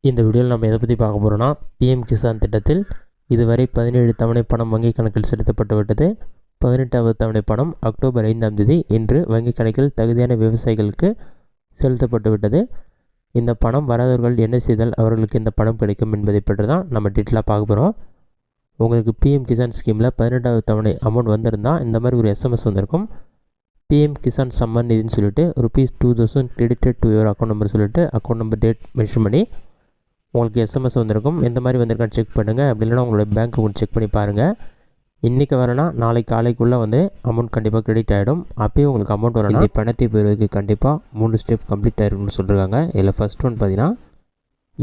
இந்த வீடியோவில் நம்ம எதை பற்றி பார்க்க போகிறோன்னா, பிஎம் கிசான் திட்டத்தில் இதுவரை 17 தவணை பணம் வங்கி கணக்கில் செலுத்தப்பட்டு விட்டது. 18வது தவணை பணம் அக்டோபர் 5ஆம் தேதி இன்று வங்கி கணக்கில் தகுதியான விவசாயிகளுக்கு செலுத்தப்பட்டு விட்டது. இந்த பணம் வராதவர்கள் என்ன செய்தால் அவர்களுக்கு இந்த பணம் கிடைக்கும் என்பதை பற்றி தான் நம்ம டீட்டெயிலாக பார்க்க போகிறோம். உங்களுக்கு பிஎம் கிசான் ஸ்கீமில் 18வது தவணை அமௌண்ட் வந்திருந்தால் இந்த மாதிரி ஒரு எஸ்எம்எஸ் வந்திருக்கும். பிஎம் கிசான் சம்மன் நிதின்னு சொல்லிட்டு ₹2000 credited to your account number சொல்லிட்டு அக்கௌண்ட் நம்பர் டேட் மென்ஷன் பண்ணி உங்களுக்கு எஸ்எம்எஸ் வந்திருக்கும். எந்த மாதிரி வந்திருக்கான்னு செக் பண்ணுங்கள். அப்படி இல்லைனா உங்களோட பேங்க் அக்கௌண்ட் செக் பண்ணி பாருங்கள். இன்றைக்கி வரனா நாளைக்கு காலைக்குள்ளே அமௌண்ட் கண்டிப்பாக கிரெடிட் ஆகிடும். அப்போயே உங்களுக்கு அமௌண்ட் வரணும். இந்த பணத்தை பெறுவதற்கு கண்டிப்பாக 3 ஸ்டெப் கம்ப்ளீட் ஆகிருக்குன்னு சொல்லியிருக்காங்க. இதில் ஃபஸ்ட் ஒன் பார்த்தீங்கன்னா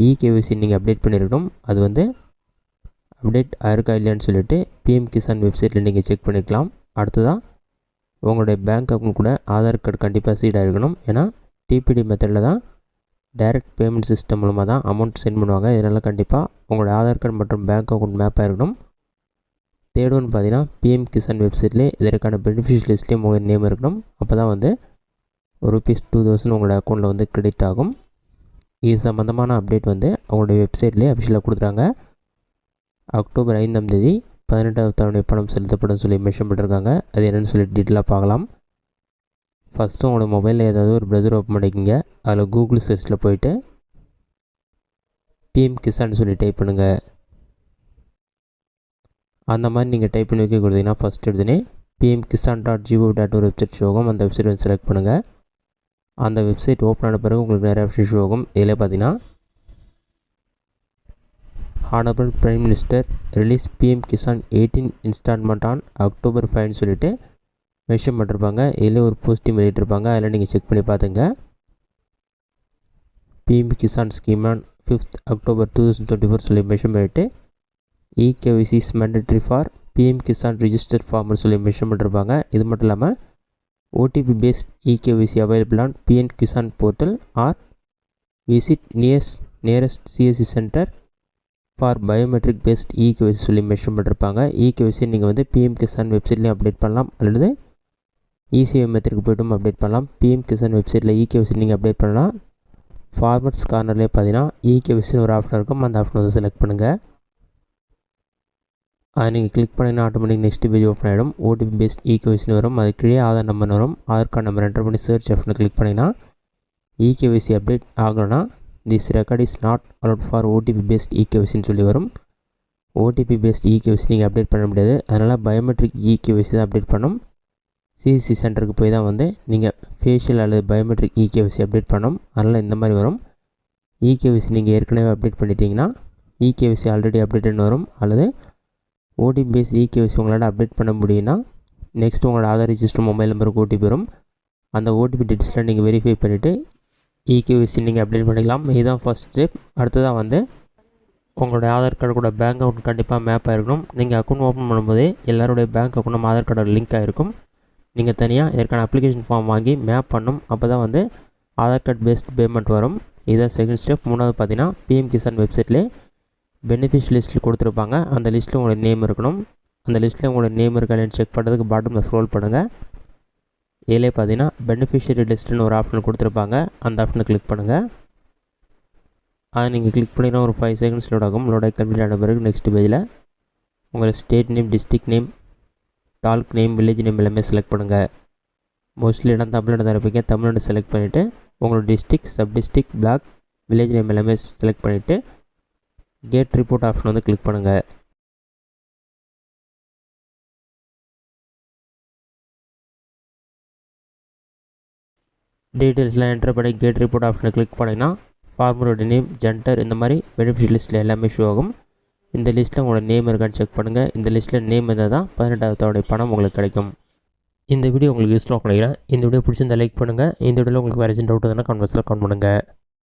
இகேவிசி நீங்கள் அப்டேட் பண்ணியிருக்கணும். அது அப்டேட் ஆயிருக்கா இல்லையான்னு சொல்லிட்டு பிஎம் கிசான் வெப்சைட்டில் நீங்கள் செக் பண்ணிக்கலாம். அடுத்ததாக உங்களுடைய பேங்க் அக்கௌண்ட் கூட ஆதார் கார்டு கண்டிப்பாக சீட் ஆகிருக்கணும். ஏன்னா டிபிடி மெத்தடில் தான் டைரக்ட் பேமெண்ட் சிஸ்டம் மூலமாக தான் அமௌண்ட் சென்ட் பண்ணுவாங்க. இதனால் கண்டிப்பாக உங்களோட ஆதார் கார்டு மற்றும் பேங்க் அக்கௌண்ட் மேப் ஆகிருக்கணும். தேர்ட் ஒன் பார்த்தீங்கன்னா பிஎம் கிசான் வெப்சைட்லேயே இதற்கான பெனிஃபிஷியல் லிஸ்ட்லேயும் உங்கள் நேம் இருக்கணும். அப்போ தான் ₹2000 உங்களோட அக்கௌண்ட்டில் கிரெடிட் ஆகும். இது சம்மந்தமான அப்டேட் அவங்களுடைய வெப்சைட்லேயே அஃபிஷியலாக கொடுத்துறாங்க. அக்டோபர் 5ஆம் தேதி 18வது தவணை பணம் செலுத்தப்படும் சொல்லி மென்ஷன் பண்ணியிருக்காங்க. அது என்னென்னு சொல்லி டீட்டெயிலாக பார்க்கலாம். ஃபஸ்ட்டு உங்களோட மொபைலில் ஏதாவது ஒரு ப்ரௌசர் ஓப்பன் பண்ணிக்கோங்க. அதில் கூகுள் சர்ச்சில் போயிட்டு பிஎம் கிசான் சொல்லி டைப் பண்ணுங்கள். அந்த மாதிரி நீங்கள் டைப் பண்ணி வைக்க கொடுத்தீங்கன்னா ஃபஸ்ட் எடுத்துனே pmkisan.gov.in வெப்சைட் ஷோகும். அந்த வெப்சைட் செலக்ட் பண்ணுங்கள். அந்த வெப்சைட் ஓப்பன் ஆன பிறகு உங்களுக்கு நிறைய ஆப்ஷன் ஷோகும். இதில் பார்த்தீங்கன்னா honourable prime minister release PM Kisan 18 instalment on October 5ன்னு சொல்லிட்டு மென்ஷன் பண்ணிருப்பாங்க. இதில் ஒரு போஸ்டிங் வெளியிட்டிருப்பாங்க. அதில் நீங்கள் செக் பண்ணி பார்த்துங்க. PM Kisan scheme on 5th October 2024 சொல்லி மென்ஷன் பண்ணிவிட்டு eKYC is mandatory for PM Kisan register ஃபார்ம்னு சொல்லி மென்ஷன் பண்ணிருப்பாங்க. இது மட்டும் இல்லாமல் OTP based eKYC available on PM Kisan portal or visit nearest CSC centre for biometric based eKYC சொல்லி மென்ஷன் பண்ணிருப்பாங்க. இகேவிசி நீங்கள் பிஎம் கிசான் வெப்சைட்லேயும் அப்டேட் பண்ணலாம், அல்லது இசிஐ மெத்தடுக்கு போய்ட்டும் அப்டேட் பண்ணலாம். பிஎம் கிசான் வெப்சைட்டில் இகேவிசி நீங்கள் அப்டேட் பண்ணலாம். ஃபார்மட்ஸ் கார்னர்லேயே பார்த்தீங்கன்னா இகேவிசின்னு ஒரு ஆப்ஷன் இருக்கும். அந்த ஆப்ஷன் செலக்ட் பண்ணுங்கள். அதை நீங்கள் கிளிக் பண்ணிங்கன்னா ஆட்டோமேட்டிக் நெக்ஸ்ட் பேஜ் ஓப்பன் ஆகிடும். ஓடிபி பேஸ்ட் இகேவிசின்னு வரும். அது கீழே ஆதார் நம்பர் வரும். ஆதார் கார்டு நம்பர் என்டர் பண்ணி சர்ச் ஆப்ஷனை கிளிக் பண்ணிங்கன்னா இகேவிசி அப்டேட் ஆகலைன்னா this record is not allowed for OTP based இகேவிசின்னு சொல்லி வரும். ஓடிபி பேஸ்ட் இகேவிசி நீங்கள் அப்டேட் பண்ண முடியாது. அதனால் பயோமெட்ரிக் இகேவிசி தான் அப்டேட் பண்ணும். சிஎஸ்சி சென்டருக்கு போய் தான் நீங்கள் ஃபேஷியல் அல்லது பயோமெட்ரிக் இகேவிசி அப்டேட் பண்ணணும். அதனால் இந்த மாதிரி வரும். இகேவிசி நீங்கள் ஏற்கனவே அப்டேட் பண்ணிட்டீங்கன்னா இகேவிசி ஆல்ரெடி அப்டேட்னு வரும். அல்லது ஓடிபி பேஸ் இகேவிசி உங்களால் அப்டேட் பண்ண முடியும்னா நெக்ஸ்ட் உங்களோட ஆதார் ரிஜிஸ்டர் மொபைல் நம்பருக்கு ஓடிபி வரும். அந்த ஓடிபி டீட்டெயில்ஸில் நீங்கள் வெரிஃபை பண்ணிவிட்டு இகேவிசி நீங்கள் அப்டேட் பண்ணிக்கலாம். இதுதான் ஃபஸ்ட் ஸ்டெப். அடுத்ததாக உங்களோட ஆதார் கார்டு கூட பேங்க் அக்கௌண்ட் கண்டிப்பாக மேப் ஆகிருக்கணும். நீங்கள் அக்கௌண்ட் ஓப்பன் பண்ணும்போதே எல்லாருடைய பேங்க் அக்கௌண்ட்டும் ஆதார் கார்டோட லிங்க் ஆகிருக்கும். நீங்கள் தனியாக இதற்கான அப்ளிகேஷன் ஃபார்ம் வாங்கி மேப் பண்ணணும். அப்போ தான் ஆதார் கார்டு பேஸ்ட் பேமெண்ட் வரும். இதுதான் செகண்ட் ஸ்டெப். மூணாவது பார்த்தீங்கன்னா பிஎம் கிசான் வெப்சைட்லேயே பெனிஃபிஷியல் லிஸ்ட்டில் கொடுத்துருப்பாங்க. அந்த லிஸ்ட்டில் உங்களோட நேம் இருக்கணும். அந்த லிஸ்ட்டில் உங்களோட நேம் இருக்கா இல்லைன்னு செக் பண்ணுறதுக்கு பாட்டமில் ஸ்க்ரோல் பண்ணுங்கள். இதிலே பார்த்தீங்கன்னா பெனிஃபிஷியரி லிஸ்ட்டுன்னு ஒரு ஆப்ஷன் கொடுத்துருப்பாங்க. அந்த ஆப்ஷனை கிளிக் பண்ணுங்கள். அதை நீங்கள் கிளிக் பண்ணிங்கன்னா ஒரு 5 செகண்ட்ஸ் லோட் ஆகும். லோட் ஆகி கம்ப்ளீட் ஆன பிறகு நெக்ஸ்ட் பேஜில் உங்களோட state name, district name, taluk name, village name எல்லாமே செலக்ட் பண்ணுங்கள். மோஸ்ட்லி இடம் தமிழ்நாடு தான் இருப்பீங்க. தமிழ்நாடு செலக்ட் பண்ணிவிட்டு உங்களோட district, sub district, block, village name எல்லாமே செலக்ட் பண்ணிவிட்டு கேட் ரிப்போர்ட் ஆப்ஷன் கிளிக் பண்ணுங்கள். டீட்டெயில்ஸ்லாம் என்டர் பண்ணி கேட் ரிப்போர்ட் ஆப்ஷனை கிளிக் பண்ணிங்கன்னா ஃபார்மரோட நேம், ஜெண்டர் இந்த மாதிரி பெனிஃபிஷியல் லிஸ்ட்டில் எல்லாமே ஷோ ஆகும். இந்த லிஸ்ட்டில் உங்களோட நேம் இருக்கான்னு செக் பண்ணுங்கள். இந்த லிஸ்ட்டில் நேம் இருந்தால் தான் 18வது தவணை பணம் உங்களுக்கு கிடைக்கும். இந்த வீடியோ உங்களுக்கு யூஸ்ஃபுல்லாக நினைக்கிறேன். இந்த வீடியோ பிடிச்சிருந்தா லைக் பண்ணுங்கள். இந்த வீடியோவில் உங்களுக்கு வேறு எதுவும் டவுட் இருந்தால் கமெண்ட்ஸில் கமெண்ட் பண்ணுங்கள்.